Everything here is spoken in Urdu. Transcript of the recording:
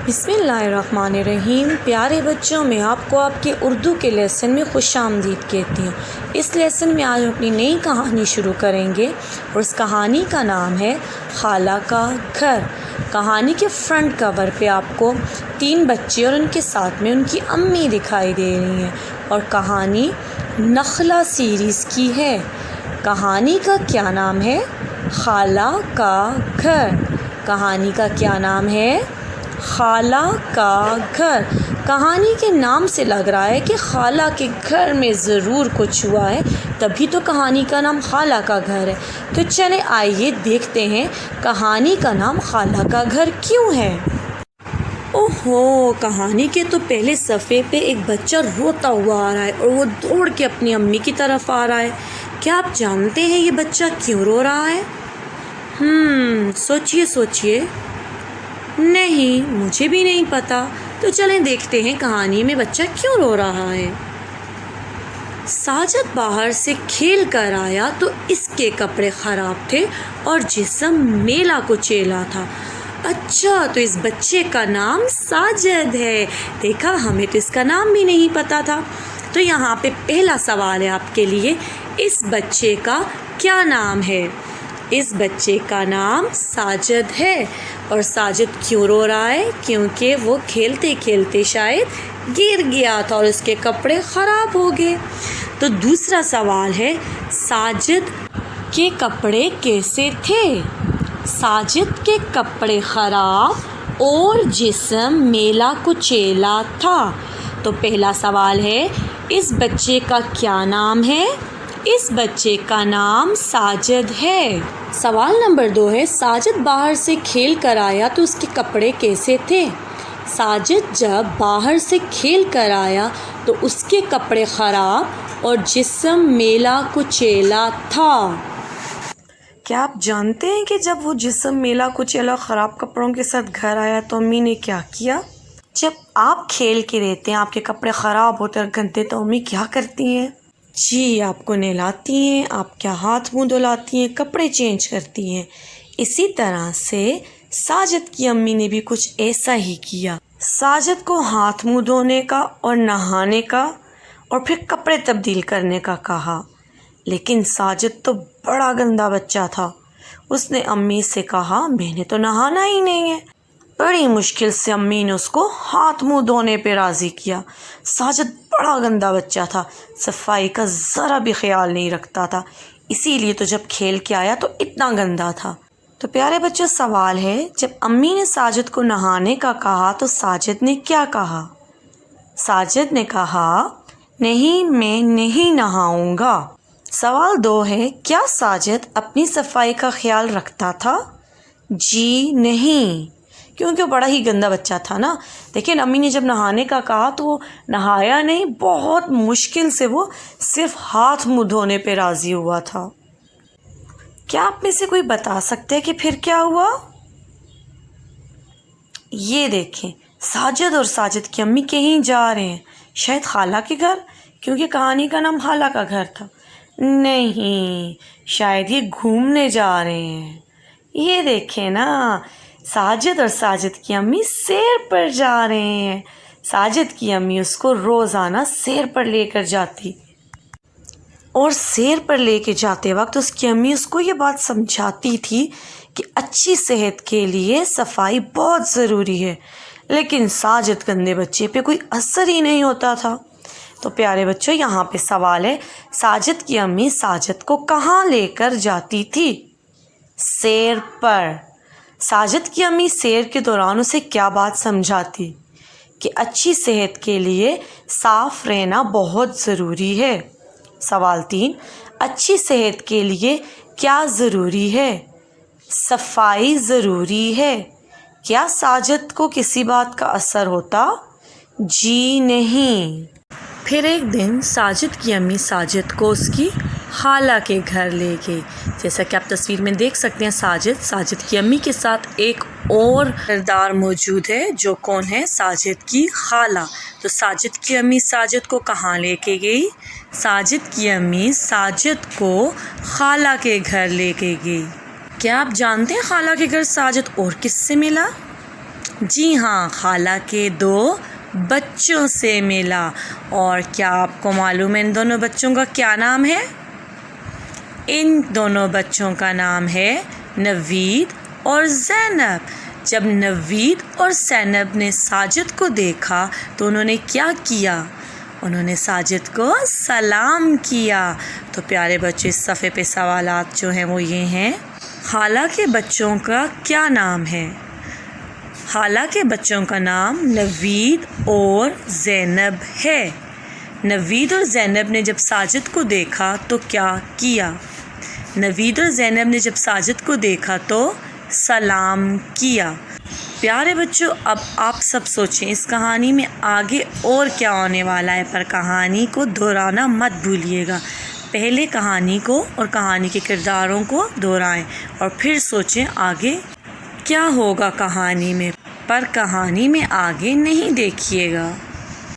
بسم اللہ الرحمن الرحیم۔ پیارے بچوں، میں آپ کو آپ کے اردو کے لیسن میں خوش آمدید کہتی ہوں۔ اس لیسن میں آج ہم اپنی نئی کہانی شروع کریں گے اور اس کہانی کا نام ہے خالہ کا گھر۔ کہانی کے فرنٹ کور پہ آپ کو 3 بچے اور ان کے ساتھ میں ان کی امی دکھائی دے رہی ہیں اور کہانی نخلا سیریز کی ہے۔ کہانی کا کیا نام ہے؟ خالہ کا گھر۔ کہانی کا کیا نام ہے؟ خالہ کا گھر۔ کہانی کے نام سے لگ رہا ہے کہ خالہ کے گھر میں ضرور کچھ ہوا ہے، تبھی تو کہانی کا نام خالہ کا گھر ہے۔ تو چلیں آئیے دیکھتے ہیں کہانی کا نام خالہ کا گھر کیوں ہے۔ اوہو، کہانی کے تو پہلے صفحے پہ ایک بچہ روتا ہوا آ رہا ہے اور وہ دوڑ کے اپنی امی کی طرف آ رہا ہے۔ کیا آپ جانتے ہیں یہ بچہ کیوں رو رہا ہے؟ سوچئے۔ نہیں، مجھے بھی نہیں پتا۔ تو چلیں دیکھتے ہیں کہانی میں بچہ کیوں رو رہا ہے۔ ساجد باہر سے کھیل کر آیا تو اس کے کپڑے خراب تھے اور جسم میلا کچیلا تھا۔ اچھا، تو اس بچے کا نام ساجد ہے۔ دیکھا، ہمیں تو اس کا نام بھی نہیں پتا تھا۔ تو یہاں پہ پہلا سوال ہے آپ کے لیے، اس بچے کا کیا نام ہے؟ اس بچے کا نام ساجد ہے۔ اور ساجد کیوں رو رہا ہے؟ کیونکہ وہ کھیلتے کھیلتے شاید گر گیا تھا اور اس کے کپڑے خراب ہو گئے۔ تو دوسرا سوال ہے، ساجد کے کپڑے کیسے تھے؟ ساجد کے کپڑے خراب اور جسم میلا کچیلا تھا۔ تو پہلا سوال ہے، اس بچے کا کیا نام ہے؟ اس بچے کا نام ساجد ہے۔ سوال نمبر 2 ہے، ساجد باہر سے کھیل کر آیا تو اس کے کپڑے کیسے تھے؟ ساجد جب باہر سے کھیل کر آیا تو اس کے کپڑے خراب اور جسم میلا کچیلا تھا۔ کیا آپ جانتے ہیں کہ جب وہ جسم میلا کچیلا خراب کپڑوں کے ساتھ گھر آیا تو امی نے کیا کیا؟ جب آپ کھیل کے رہتے ہیں، آپ کے کپڑے خراب ہوتے ہیں گندے، تو امی کیا کرتی ہیں؟ جی، آپ کو نہلاتی ہیں، آپ کیا ہاتھ منہ دھلاتی ہیں، کپڑے چینج کرتی ہیں۔ اسی طرح سے ساجد کی امی نے بھی کچھ ایسا ہی کیا۔ ساجد کو ہاتھ منہ دھونے کا اور نہانے کا اور پھر کپڑے تبدیل کرنے کا کہا، لیکن ساجد تو بڑا گندا بچہ تھا۔ اس نے امی سے کہا، میں نے تو نہانا ہی نہیں ہے۔ بڑی مشکل سے امی نے اس کو ہاتھ منہ دھونے پہ راضی کیا۔ ساجد بڑا گندا بچہ تھا، صفائی کا ذرا بھی خیال نہیں رکھتا تھا، اسی لیے تو جب کھیل کے آیا تو اتنا گندا تھا۔ تو پیارے بچوں، سوال ہے، جب امی نے ساجد کو نہانے کا کہا تو ساجد نے کیا کہا؟ ساجد نے کہا، نہیں، میں نہیں نہاؤں گا۔ سوال 2 ہے، کیا ساجد اپنی صفائی کا خیال رکھتا تھا؟ جی نہیں، کیونکہ وہ بڑا ہی گندا بچہ تھا نا۔ لیکن امی نے جب نہانے کا کہا تو وہ نہایا نہیں، بہت مشکل سے وہ صرف ہاتھ منہ دھونے پہ راضی ہوا تھا۔ کیا آپ میں سے کوئی بتا سکتے ہیں کہ پھر کیا ہوا؟ یہ دیکھیں، ساجد اور ساجد کی امی کہیں جا رہے ہیں، شاید خالہ کے گھر، کیونکہ کہانی کا نام خالہ کا گھر تھا۔ نہیں، شاید یہ گھومنے جا رہے ہیں۔ یہ دیکھیں نا، ساجد اور ساجد کی امی سیر پر جا رہے ہیں۔ ساجد کی امی اس کو روزانہ سیر پر لے کر جاتی اور سیر پر لے کے جاتے وقت اس کی امی اس کو یہ بات سمجھاتی تھی کہ اچھی صحت کے لیے صفائی بہت ضروری ہے، لیکن ساجد گندے بچے پہ کوئی اثر ہی نہیں ہوتا تھا۔ تو پیارے بچوں، یہاں پہ سوال ہے، ساجد کی امی ساجد کو کہاں لے کر جاتی تھی؟ سیر پر۔ ساجد کی امی سیر کے دوران اسے کیا بات سمجھاتی؟ کہ اچھی صحت کے لیے صاف رہنا بہت ضروری ہے۔ سوال 3، اچھی صحت کے لیے کیا ضروری ہے؟ صفائی ضروری ہے۔ کیا ساجد کو کسی بات کا اثر ہوتا؟ جی نہیں۔ پھر ایک دن ساجد کی امی ساجد کو اس کی خالہ کے گھر لے گئی۔ جیسا کہ آپ تصویر میں دیکھ سکتے ہیں، ساجد کی امی کے ساتھ ایک اور کردار موجود ہے، جو کون ہے؟ ساجد کی خالہ۔ تو ساجد کی امی ساجد کو کہاں لے کے گئی؟ ساجد کی امی ساجد کو خالہ کے گھر لے کے گئی۔ کیا آپ جانتے ہیں خالہ کے گھر ساجد اور کس سے ملا؟ جی ہاں، خالہ کے 2 بچوں سے ملا۔ اور کیا آپ کو معلوم ہے ان دونوں بچوں کا کیا نام ہے؟ ان دونوں بچوں کا نام ہے نوید اور زینب۔ جب نوید اور زینب نے ساجد کو دیکھا تو انہوں نے کیا کیا؟ انہوں نے ساجد کو سلام کیا۔ تو پیارے بچے، اس صفحے پہ سوالات جو ہیں وہ یہ ہیں، خالہ کے بچوں کا کیا نام ہے؟ خالہ کے بچوں کا نام نوید اور زینب ہے۔ نوید اور زینب نے جب ساجد کو دیکھا تو کیا کیا؟ نوید اور زینب نے جب ساجد کو دیکھا تو سلام کیا۔ پیارے بچوں، اب آپ سب سوچیں اس کہانی میں آگے اور کیا ہونے والا ہے، پر کہانی کو دہرانا مت بھولیے گا۔ پہلے کہانی کو اور کہانی کے کرداروں کو دہرائیں اور پھر سوچیں آگے کیا ہوگا کہانی میں، پر کہانی میں آگے نہیں دیکھیے گا۔